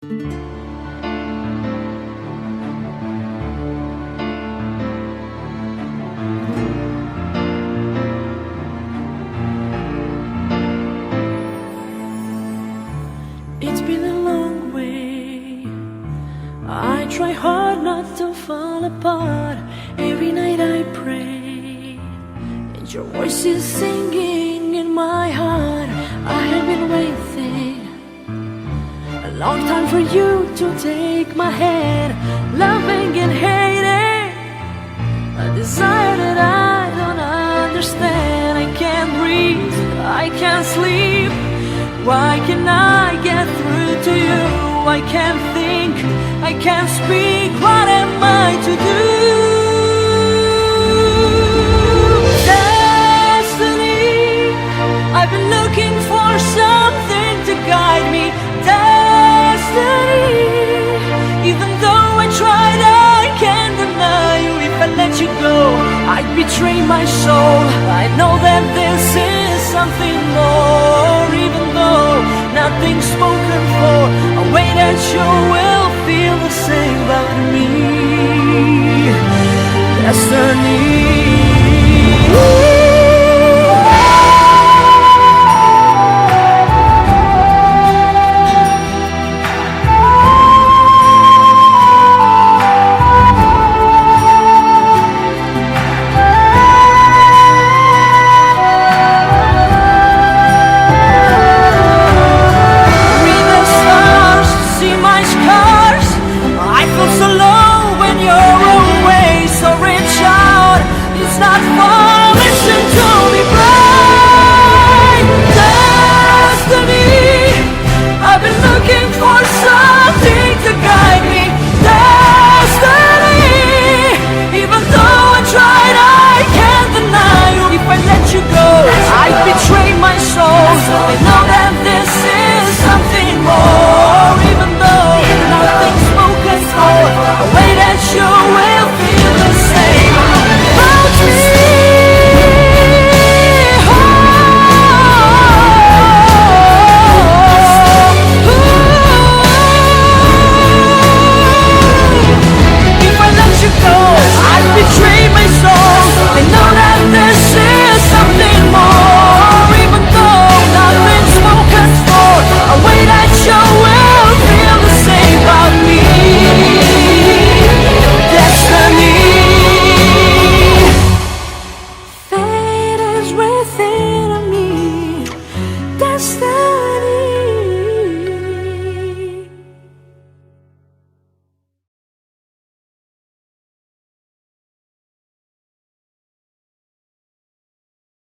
It's been a long way. I try hard not to fall apart. Every night I pray, and your voice is singing in my heart. I have been waiting a long time for you to take my hand, loving and hating, a desire that I don't understand. I can't breathe, I can't sleep. Why can't I get through to you? I can't think, I can't speak. What am I to do? Destiny, I've been looking for something to guide me. Destiny, even though I tried, I can't deny you. If I let you go, I'd betray my soul. I know that this is something more, even though nothing's spoken for. A way that you will feel the same about me. Destiny. Read the stars, see my scars.